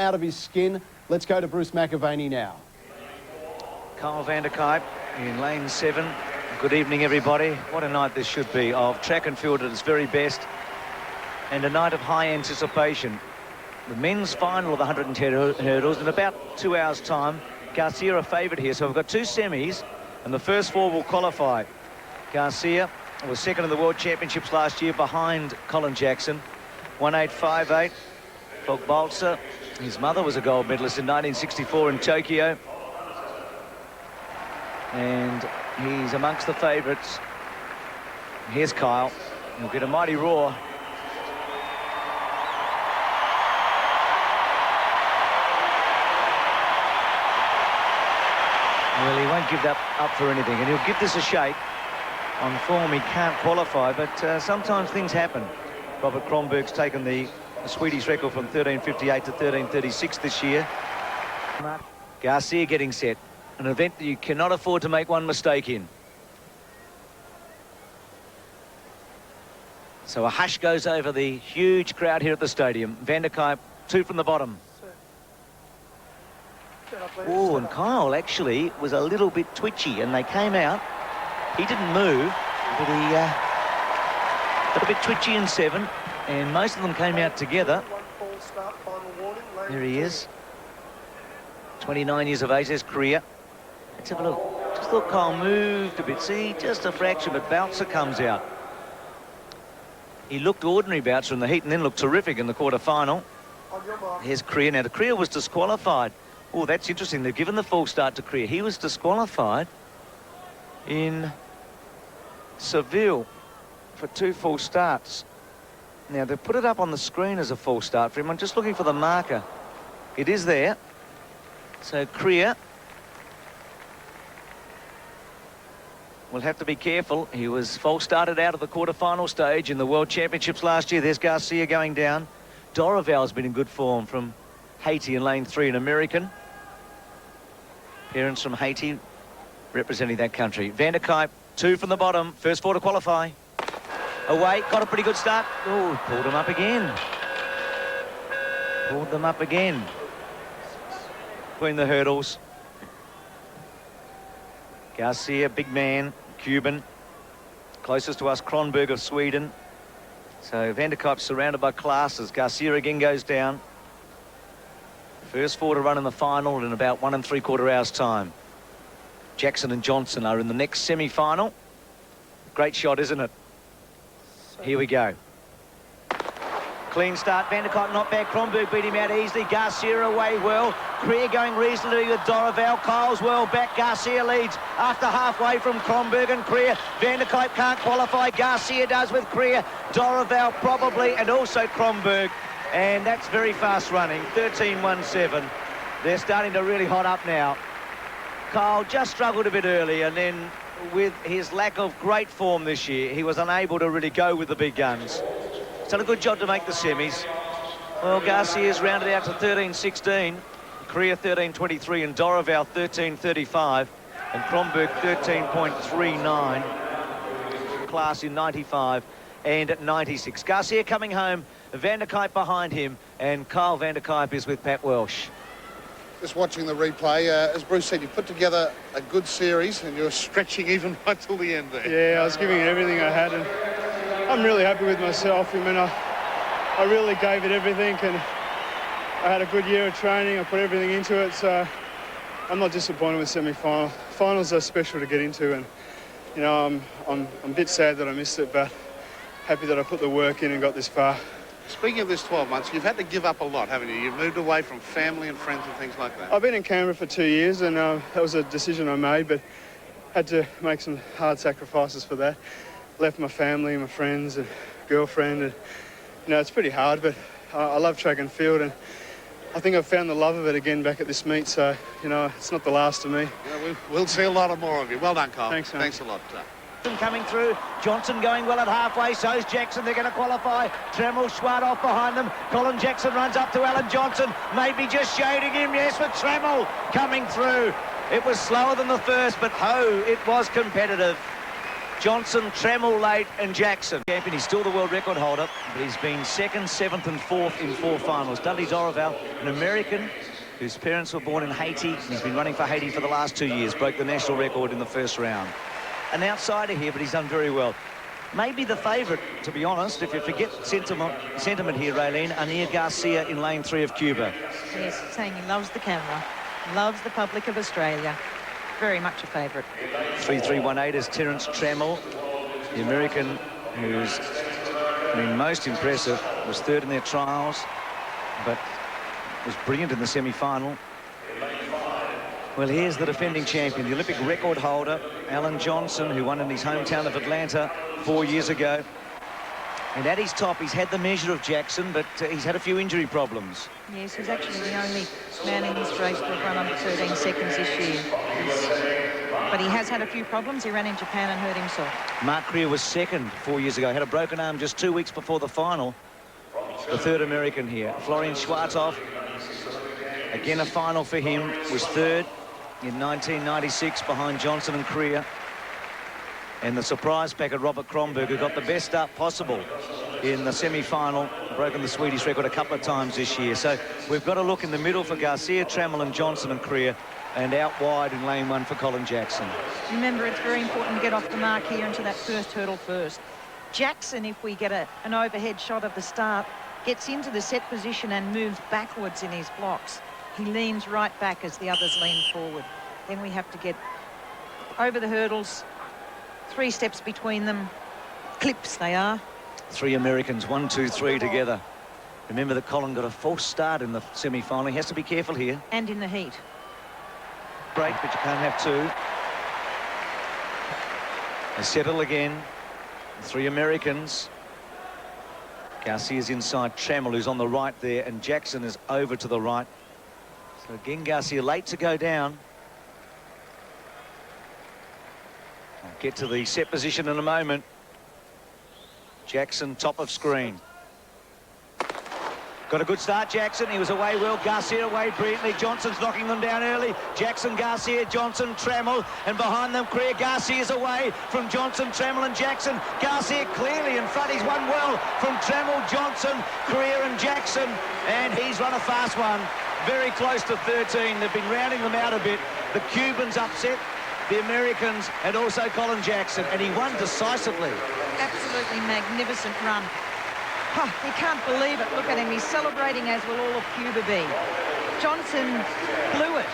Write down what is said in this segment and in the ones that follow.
out of his skin. Let's go to Bruce McAvaney now. Kyle Vander-Kuyp in lane 7. Good evening, everybody. What a night this should be of track and field at its very best, and a night of high anticipation. The men's final of the 110 hurdles in about 2 hours' time. Garcia a favourite here, so we've got 2 semis, and the first 4 will qualify. Garcia was second in the World Championships last year behind Colin Jackson. 1.858. Bolsa, his mother was a gold medalist in 1964 in Tokyo. And he's amongst the favourites. Here's Kyle. He'll get a mighty roar. Well, he won't give that up for anything, and he'll give this a shake. On form, he can't qualify, but sometimes things happen. Robert Kronberg's taken the Swedish record from 13.58 to 13.36 this year. Garcia getting set. An event that you cannot afford to make one mistake in. So a hush goes over the huge crowd here at the stadium. Vander-Kuyp, 2 from the bottom. Oh, and Kyle actually was a little bit twitchy, and they came out. He didn't move, but he got a bit twitchy in 7, and most of them came out together. There he is. 29 years of age, there's Crear. Let's have a look. Just thought Kyle moved a bit. See, just a fraction, but Bouncer comes out. He looked ordinary, Bouncer, in the heat, and then looked terrific in the quarter-final. Here's Crear. Now, Crear was disqualified. Oh, that's interesting. They've given the full start to Crear. He was disqualified in Seville for 2 full starts. Now, they've put it up on the screen as a full start for him. I'm just looking for the marker. It is there. So, Crear will have to be careful. He was false started out of the quarter-final stage in the World Championships last year. There's Garcia going down. Doroval's been in good form from Haiti in lane 3, an American. Parents from Haiti representing that country. Vander-Kuyp, 2 from the bottom. First 4 to qualify. Away, got a pretty good start. Oh, pulled them up again. Pulled them up again. Between the hurdles. Garcia, big man, Cuban. Closest to us, Kronberg of Sweden. So Vander-Kuyp surrounded by classes. Garcia again goes down. First 4 to run in the final in about 1 3/4 hours' time. Jackson and Johnson are in the next semi-final. Great shot, isn't it? Here we go. Clean start. Vander-Kuyp not bad. Kronberg beat him out easily. Garcia away well. Crear going reasonably with Doroval. Kyle's well back. Garcia leads after halfway from Kronberg and Crear. Vander-Kuyp can't qualify. Garcia does with Crear. Doroval probably, and also Kronberg. And that's very fast running. 13.17. They're starting to really hot up now. Kyle just struggled a bit early, and then with his lack of great form this year, he was unable to really go with the big guns. He's done a good job to make the semis. Well, Garcia's rounded out to 13.16. Crear 13.23 and Doroval 13.35 and Kronberg 13.39. Class in 95 and at 96. Garcia coming home, Vander-Kuyp behind him, and Kyle Vander-Kuyp is with Pat Welsh. Just watching the replay, as Bruce said, you put together a good series and you're stretching even right till the end there. Yeah, I was giving it everything I had, and I'm really happy with myself. I mean, I really gave it everything, and I had a good year of training. I put everything into it, so I'm not disappointed with semi-final. Finals are special to get into, and you know, I'm a bit sad that I missed it, but happy that I put the work in and got this far. Speaking of this 12 months, you've had to give up a lot, haven't you? You've moved away from family and friends and things like that. I've been in Canberra for 2 years, and that was a decision I made, but had to make some hard sacrifices for that. Left my family, my friends, and girlfriend, and you know, it's pretty hard, but I love track and field, and I think I've found the love of it again back at this meet, so, you know, it's not the last of me. Yeah, we'll see a lot more of you. Well done, Kyle. Thanks, man. Thanks a lot. Coming through, Johnson going well at halfway, so's Jackson. They're going to qualify. Trammell, Schwart off behind them. Colin Jackson runs up to Alan Johnson, maybe just shading him, yes, with Trammell coming through. It was slower than the first, but it was competitive. Johnson, Trammell late, and Jackson. Champion, he's still the world record holder, but he's been 2nd, 7th and 4th in 4 finals. Dudley Dorival, an American whose parents were born in Haiti, and he's been running for Haiti for the last 2 years, broke the national record in the first round. An outsider here, but he's done very well. Maybe the favourite, to be honest, if you forget sentiment here, Raelene, Anir Garcia in lane 3 of Cuba. Yes, saying he loves the camera, loves the public of Australia. Very much a favourite. 3-3-1-8 is Terrence Trammell, the American who's been most impressive, was 3rd in their trials, but was brilliant in the semi-final. Well, here's the defending champion, the Olympic record holder, Alan Johnson, who won in his hometown of Atlanta 4 years ago. And at his top, he's had the measure of Jackson, but he's had a few injury problems. Yes, he's actually the only man in this race to have run under 13 seconds this year. But he has had a few problems. He ran in Japan and hurt himself. Mark Crear was 2nd 4 years ago, had a broken arm just 2 weeks before the final. The 3rd American here. Florian Schwarthoff, again a final for him, was 3rd in 1996 behind Johnson and Crear. And the surprise packet, Robert Kronberg, who got the best start possible in the semi-final, broken the Swedish record a couple of times this year. So we've got to look in the middle for Garcia, Trammell and Johnson and Crear, and out wide in lane 1 for Colin Jackson. Remember, it's very important to get off the mark here into that first hurdle first. Jackson, if we get an overhead shot of the start, gets into the set position and moves backwards in his blocks. He leans right back as the others lean forward. Then we have to get over the hurdles, 3 steps between them. Clips they are. 3 Americans, 1, 2, 3 together. Remember that Colin got a false start in the semi-final. He has to be careful here. And in the heat. Break, but you can't have 2. They settle again. 3 Americans. Garcia's inside Trammell, who's on the right there, and Jackson is over to the right. So again, Garcia late to go down. I'll get to the set position in a moment. Jackson top of screen. Got a good start, Jackson. He was away well. Garcia away brilliantly. Johnson's knocking them down early. Jackson, Garcia, Johnson, Trammell, and behind them, Crear. Garcia's away from Johnson, Trammell and Jackson. Garcia clearly in front. He's won well from Trammell, Johnson, Crear and Jackson, and he's run a fast one. Very close to 13. They've been rounding them out a bit. The Cubans upset the Americans and also Colin Jackson, and he won decisively. Absolutely magnificent run. Oh, you can't believe it. Look at him. He's celebrating, as will all of Cuba be. Johnson blew it.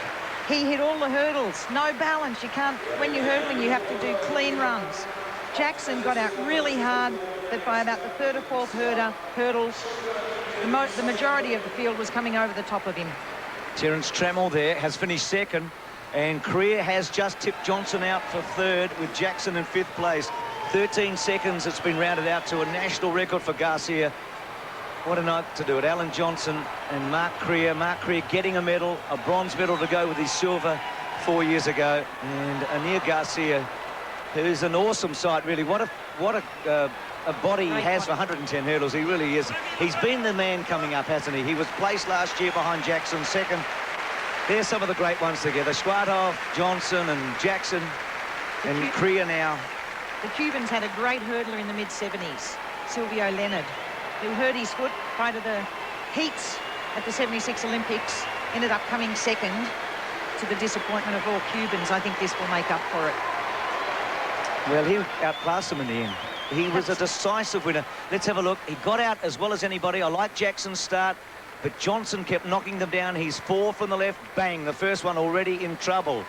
He hit all the hurdles. No balance. You can't, when you're hurdling, you have to do clean runs. Jackson got out really hard, but by about the 3rd or 4th hurdle, the majority of the field was coming over the top of him. Terrence Trammell there has finished 2nd, and Crear has just tipped Johnson out for 3rd with Jackson in 5th place. 13 seconds. It's been rounded out to a national record for Garcia. What a night to do it. Alan Johnson and Mark Crear. Mark Crear getting a medal, a bronze medal to go with his silver 4 years ago. And Anir Garcia, who's an awesome sight, really. What a body he has for 110 hurdles. He really is. He's been the man coming up, hasn't he? He was placed last year behind Jackson, 2nd. There's some of the great ones together. Schwarthoff, Johnson and Jackson and Crear now. The Cubans had a great hurdler in the mid-70s, Silvio Leonard, who hurt his foot prior to the heats at the 76 Olympics, ended up coming 2nd, to the disappointment of all Cubans. I think this will make up for it. Well, he outclassed them in the end. He was a decisive winner. Let's have a look. He got out as well as anybody. I like Jackson's start, but Johnson kept knocking them down. He's 4 from the left. Bang, the first one already in trouble.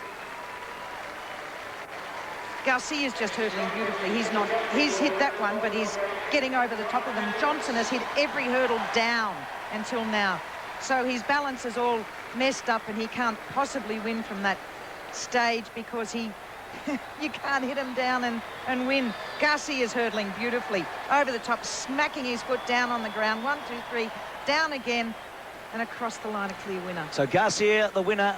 Garcia's just hurdling beautifully. He's hit that one, but he's getting over the top of them. Johnson has hit every hurdle down until now. So his balance is all messed up, and he can't possibly win from that stage because you can't hit him down and win. Garcia's hurdling beautifully. Over the top, smacking his foot down on the ground. 1, 2, 3, down again, and across the line, a clear winner. So Garcia, the winner.